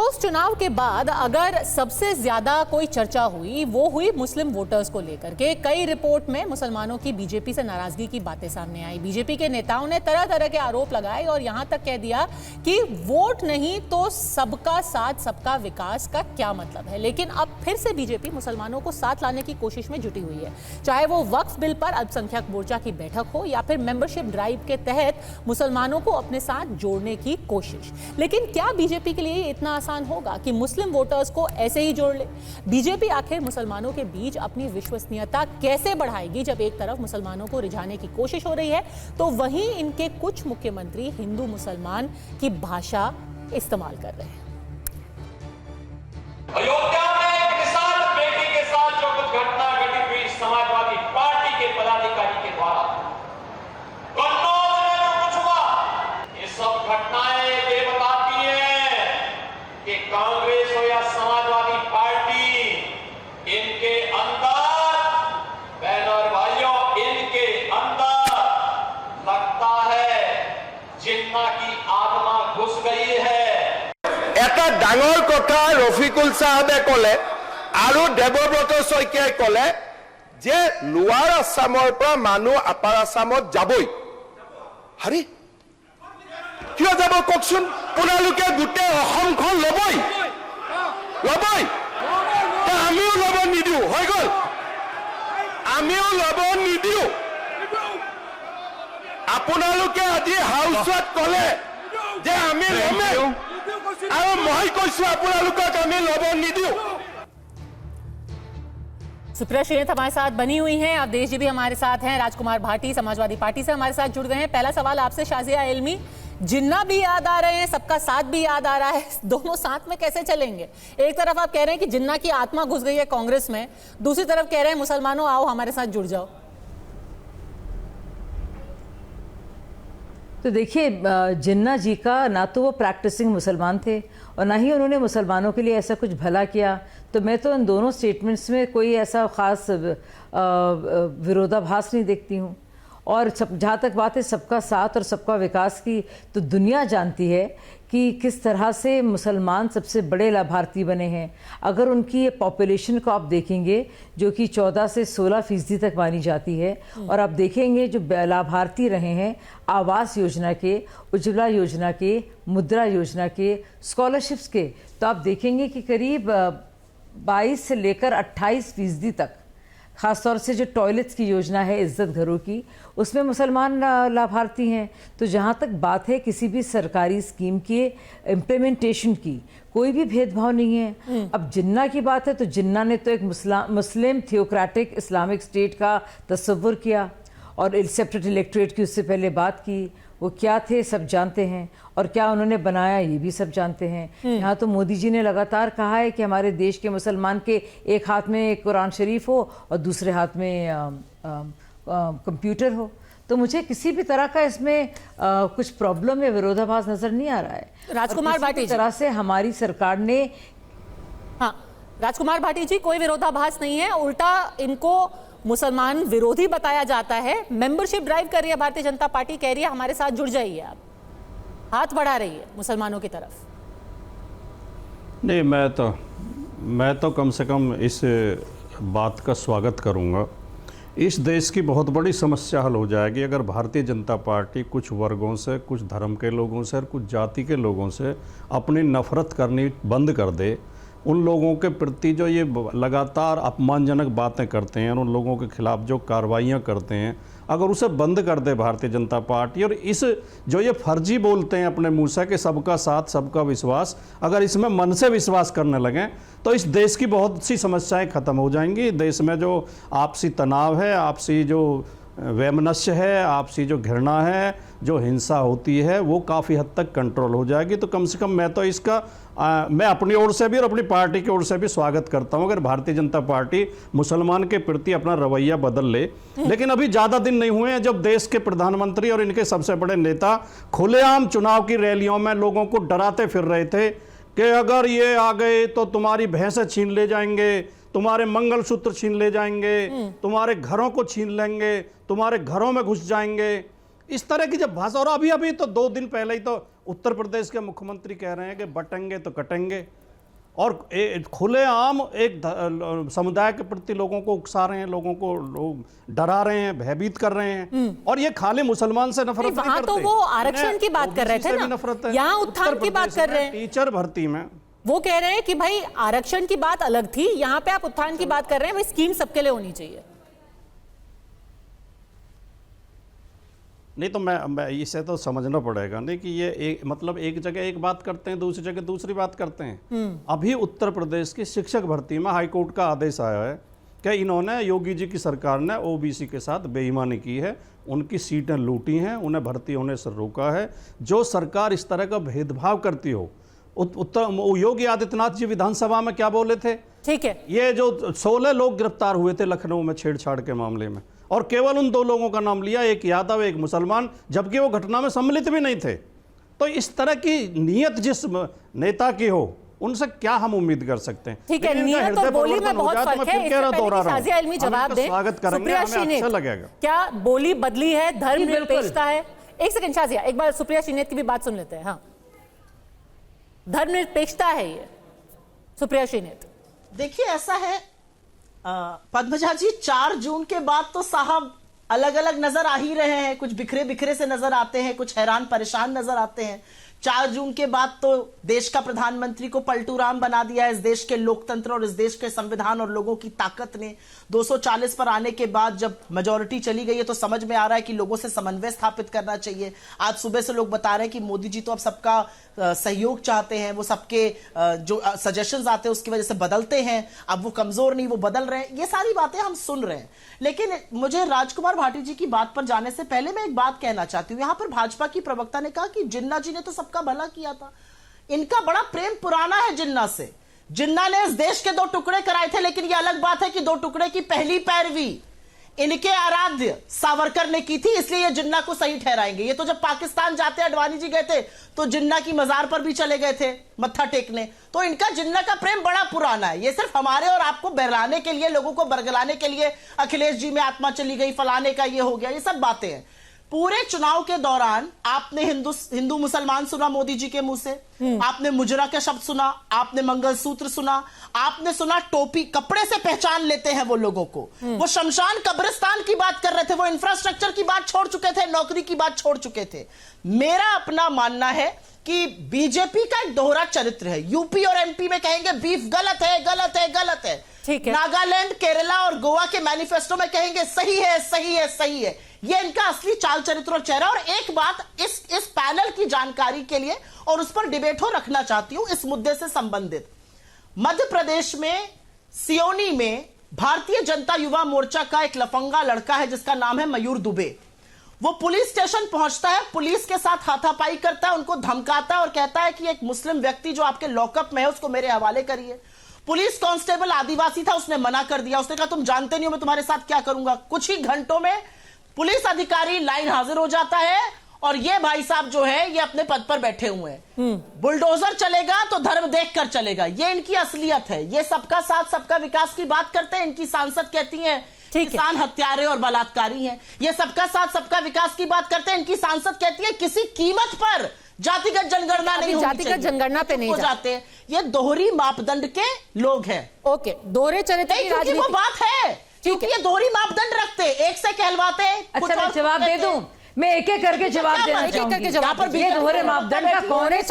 तो उस चुनाव के बाद अगर सबसे ज्यादा कोई चर्चा हुई वो हुई मुस्लिम वोटर्स को लेकर के। कई रिपोर्ट में मुसलमानों की बीजेपी से नाराजगी की बातें सामने आई। बीजेपी के नेताओं ने तरह तरह के आरोप लगाए और यहां तक कह दिया कि वोट नहीं तो सबका साथ सबका विकास का क्या मतलब है। लेकिन अब फिर से बीजेपी मुसलमानों को साथ लाने की कोशिश में जुटी हुई है, चाहे वो वक्फ बिल पर अल्पसंख्यक मोर्चा की बैठक हो या फिर मेंबरशिप ड्राइव के तहत मुसलमानों को अपने साथ जोड़ने की कोशिश। लेकिन क्या बीजेपी के लिए इतना आसान होगा कि मुस्लिम वोटर्स को ऐसे ही जोड़ ले? बीजेपी आखिर मुसलमानों के बीच अपनी विश्वसनीयता कैसे बढ़ाएगी जब एक तरफ मुसलमानों को रिझाने की कोशिश हो रही है तो वहीं इनके कुछ मुख्यमंत्री हिंदू मुसलमान की भाषा इस्तेमाल कर रहे हैं। अयोध्या में एक किसान बेटी के साथ जो कुछ घटना घटित हुई समाजवादी पार्टी के पदाधिकारी के द्वारा, कन्नौज में जो कुछ हुआ, ये सब घटनाएं ये बताती हैं कि कांग्रेस हो या समाजवादी पार्टी, इनके अंदर बहनों और भाइयों, इनके अंदर लगता है जिन्ना की आत्मा घुस गई है। এটা ডাঙৰ কথা ৰফিকুল সাহেবে কলে আৰু দেৱব্ৰত শইকীয়াই কলে যে লোৱাৰ আসামৰ পৰা মানুহ আপাৰ আসামত যাবই। হাৰি কিয় যাব কওকচোন? আপোনালোকে গোটেই অসমখন লবই লবই, আমিও লব নিদিও। হৈ গল, আমিও লব নিদিও। আপোনালোকে আজি হাউচত কলে যে আমি লমে আৰু মই কৈছো আপোনালোকক আমি লব নিদিও। सुप्रिया श्रीनाथ हमारे साथ बनी हुई हैं, अवधेश जी भी हमारे साथ हैं, राजकुमार भाटी समाजवादी पार्टी से हमारे साथ जुड़ गए हैं। पहला सवाल आपसे शाजिया इल्मी, जिन्ना भी याद आ रहे हैं, सबका साथ भी याद आ रहा है, दोनों साथ में कैसे चलेंगे? एक तरफ आप कह रहे हैं कि जिन्ना की आत्मा घुस गई है कांग्रेस में, दूसरी तरफ कह रहे हैं मुसलमानों आओ हमारे साथ जुड़ जाओ। तो देखिए, जिन्ना जी का ना तो वो प्रैक्टिसिंग मुसलमान थे और ना ही उन्होंने मुसलमानों के लिए ऐसा कुछ भला किया। तो मैं तो इन दोनों स्टेटमेंट्स में कोई ऐसा ख़ास विरोधाभास नहीं देखती हूँ। और जहाँ तक बात है सबका साथ और सबका विकास की, तो दुनिया जानती है कि किस तरह से मुसलमान सबसे बड़े लाभार्थी बने हैं। अगर उनकी पॉपुलेशन को आप देखेंगे जो कि 14 से 16% तक मानी जाती है, और आप देखेंगे जो लाभार्थी रहे हैं आवास योजना के, उज्ज्वला योजना के, मुद्रा योजना के, स्कॉलरशिप्स के, तो आप देखेंगे कि करीब 22 से लेकर 28% तक, ख़ासतौर से जो टॉयलेट्स की योजना है इज्जत घरों की, उसमें मुसलमान लाभार्थी हैं। तो जहाँ तक बात है किसी भी सरकारी स्कीम के इम्प्लीमेंटेशन की, कोई भी भेदभाव नहीं है। अब जिन्ना की बात है तो जिन्ना ने तो एक मुस्लिम थियोक्रेटिक इस्लामिक स्टेट का तस्वुर किया और सेपरेट इलेक्टोरेट की उससे पहले बात की। वो क्या थे सब जानते हैं, और क्या उन्होंने बनाया ये भी सब जानते हैं। यहाँ तो मोदी जी ने लगातार कहा है कि हमारे देश के मुसलमान के एक हाथ में कुरान शरीफ हो और दूसरे हाथ में कंप्यूटर हो। तो मुझे किसी भी तरह का इसमें कुछ प्रॉब्लम या विरोधाभास नजर नहीं आ रहा है। राजकुमार भाटी तरह से हमारी सरकार ने, हाँ राजकुमार भाटी जी, कोई विरोधाभास नहीं है, उल्टा इनको मुसलमान विरोधी बताया जाता है। मेंबरशिप ड्राइव कर रही है भारतीय जनता पार्टी, कह रही है हमारे साथ जुड़ जाइए, आप हाथ बढ़ा रही है मुसलमानों की तरफ। नहीं, मैं तो कम से कम इस बात का स्वागत करूंगा। इस देश की बहुत बड़ी समस्या हल हो जाएगी अगर भारतीय जनता पार्टी कुछ वर्गों से, कुछ धर्म के लोगों से और कुछ जाति के लोगों से अपनी नफरत करनी बंद कर दे। उन लोगों के प्रति जो ये लगातार अपमानजनक बातें करते हैं, उन लोगों के खिलाफ जो कार्रवाइयाँ करते हैं, अगर उसे बंद कर दे भारतीय जनता पार्टी, और इस जो ये फर्जी बोलते हैं अपने मुँह से कि सबका साथ सबका विश्वास, अगर इसमें मन से विश्वास करने लगें तो इस देश की बहुत सी समस्याएं ख़त्म हो जाएंगी। देश में जो आपसी तनाव है, आपसी जो वैमनस्य है, आपसी जो घृणा है, जो हिंसा होती है, वो काफ़ी हद तक कंट्रोल हो जाएगी। तो कम से कम मैं तो इसका मैं अपनी ओर से भी और अपनी पार्टी की ओर से भी स्वागत करता हूं अगर भारतीय जनता पार्टी मुसलमान के प्रति अपना रवैया बदल ले। लेकिन अभी ज़्यादा दिन नहीं हुए हैं जब देश के प्रधानमंत्री और इनके सबसे बड़े नेता खुलेआम चुनाव की रैलियों में लोगों को डराते फिर रहे थे कि अगर ये आ गए तो तुम्हारी भैंसें छीन ले जाएंगे, तुम्हारे मंगलसूत्र छीन ले जाएंगे, तुम्हारे घरों को छीन लेंगे, तुम्हारे घरों में घुस जाएंगे। इस तरह की जब भाषा, और अभी अभी तो 2 दिन पहले ही तो उत्तर प्रदेश के मुख्यमंत्री कह रहे हैं कि बटेंगे तो कटेंगे, और खुलेआम एक समुदाय के प्रति लोगों को उकसा रहे हैं, लोगों को लोग डरा रहे हैं, भयभीत कर रहे हैं। और ये खाली मुसलमान से नफरत नहीं वहां करते, तो वो आरक्षण की बात कर रहे थे ना, नफरत है। यहाँ उत्थान की बात कर रहे हैं। टीचर भर्ती में वो कह रहे हैं कि भाई आरक्षण की बात अलग थी, यहाँ पे आप उत्थान की बात कर रहे हैं, भाई स्कीम सबके लिए होनी चाहिए। नहीं तो मैं इसे तो समझना पड़ेगा नहीं कि ये मतलब एक जगह एक बात करते हैं, दूसरी जगह दूसरी बात करते हैं। अभी उत्तर प्रदेश की शिक्षक भर्ती में हाईकोर्ट का आदेश आया है कि इन्होंने, योगी जी की सरकार ने ओबीसी के साथ बेईमानी की है, उनकी सीटें लूटी हैं, उन्हें भर्ती होने से रोका है। जो सरकार इस तरह का भेदभाव करती हो, योगी आदित्यनाथ जी विधानसभा में क्या बोले थे? ठीक है, ये जो 16 लोग गिरफ्तार हुए थे लखनऊ में छेड़छाड़ के मामले में, और केवल उन 2 लोगों का नाम लिया, एक यादव एक मुसलमान, जबकि वो घटना में सम्मिलित भी नहीं थे। तो इस तरह की नीयत जिस नेता की हो, उनसे क्या हम उम्मीद कर सकते हैं? ठीक है, नियत और बोली में बहुत फर्क है। इससे पहले कि साजिया इल्मी जवाब दें, सुप्रिया श्रीनेत, क्या बोली बदली है, धर्मनिरपेक्षता है? एक सेकंड शाजिया, एक बार सुप्रिया श्रीनेत की भी बात सुन लेते हैं। हाँ, धर्मनिरपेक्षता है ये, सुप्रिया श्रीनेत। देखिए ऐसा है पद्मजा जी, 4 जून के बाद तो साहब अलग अलग नजर आ ही रहे हैं, कुछ बिखरे बिखरे से नजर आते हैं, कुछ हैरान परेशान नजर आते हैं। 4 जून के बाद तो देश का प्रधानमंत्री को पलटू राम बना दिया इस देश के लोकतंत्र और इस देश के संविधान और लोगों की ताकत ने। 240 पर आने के बाद जब मेजोरिटी चली गई है तो समझ में आ रहा है कि लोगों से समन्वय स्थापित करना चाहिए। आज सुबह से लोग बता रहे हैं कि मोदी जी तो अब सबका सहयोग चाहते हैं, वो सबके जो सजेशंस आते हैं उसकी वजह से बदलते हैं, अब वो कमजोर नहीं, वो बदल रहे हैं। ये सारी बातें हम सुन रहे हैं, लेकिन मुझे राजकुमार भाटी जी की बात पर जाने से पहले मैं एक बात कहना चाहती हूँ। यहां पर भाजपा की प्रवक्ता ने कहा कि जिन्ना जी ने तो सबका भला किया था। इनका बड़ा प्रेम पुराना है जिन्ना से। जिन्ना ने इस देश के 2 टुकड़े कराए थे, लेकिन यह अलग बात है कि 2 टुकड़े की पहली पैरवी इनके आराध्य सावरकर ने की थी, इसलिए ये जिन्ना को सही ठहराएंगे। ये तो जब पाकिस्तान जाते अडवाणी जी गए थे तो जिन्ना की मजार पर भी चले गए थे मत्था टेकने। तो इनका जिन्ना का प्रेम बड़ा पुराना है। ये सिर्फ हमारे और आपको बहलाने के लिए, लोगों को बरगलाने के लिए, अखिलेश जी में आत्मा चली गई, फलाने का ये हो गया, ये सब बातें हैं। पूरे चुनाव के दौरान आपने हिंदू मुसलमान सुना मोदी जी के मुंह से, आपने मुजरा के शब्द सुना, आपने मंगलसूत्र सुना, आपने सुना टोपी, कपड़े से पहचान लेते हैं वो लोगों को। वो शमशान कब्रिस्तान की बात कर रहे थे, वो इंफ्रास्ट्रक्चर की बात छोड़ चुके थे, नौकरी की बात छोड़ चुके थे। मेरा अपना मानना है कि बीजेपी का एक दोहरा चरित्र है। यूपी और एमपी में कहेंगे बीफ गलत है, गलत है, गलत है। ठीक है। नागालैंड, केरला और गोवा के मैनिफेस्टो में कहेंगे सही है, सही है, सही है। ये इनका असली चाल चरित्र और चेहरा। और एक बात इस पैनल की जानकारी के लिए और उस पर डिबेट हो रखना चाहती हूं इस मुद्दे से संबंधित। मध्य प्रदेश में सियोनी में भारतीय जनता युवा मोर्चा का एक लफंगा लड़का है जिसका नाम है मयूर दुबे। वो पुलिस स्टेशन पहुंचता है, पुलिस के साथ हाथापाई करता है, उनको धमकाता है और कहता है कि एक मुस्लिम व्यक्ति जो आपके लॉकअप में है उसको मेरे हवाले करिए। पुलिस कांस्टेबल आदिवासी था, उसने मना कर दिया। उसने कहा तुम जानते नहीं हो मैं तुम्हारे साथ क्या करूंगा। कुछ ही घंटों में पुलिस अधिकारी लाइन हाजिर हो जाता है और ये भाई साहब जो है ये अपने पद पर बैठे हुए हैं। बुलडोजर चलेगा तो धर्म देखकर चलेगा, ये इनकी असलियत है। ये सबका साथ सबका विकास की बात करते हैं। इनकी सांसद कहती हैं किसान हत्यारे और बलात्कारी हैं। ये सबका साथ सबका विकास की बात करते हैं। इनकी सांसद कहती है किसी कीमत पर जातिगत जनगणना नहीं होनी चाहिए। जातिगत जनगणना पे नहीं जाते हैं। ये दोहरी मापदंड के लोग हैं। ओके, दोहरे चरित्र की राजनीति, वो बात है क्योंकि ये दोहरी मापदंड रखते, एक से कहलवाते। अच्छा मैं जवाब दे दूं, मैं एक एक करके जवाब देना चाहूंगी। ये दोहरे मापदंड का कौन है?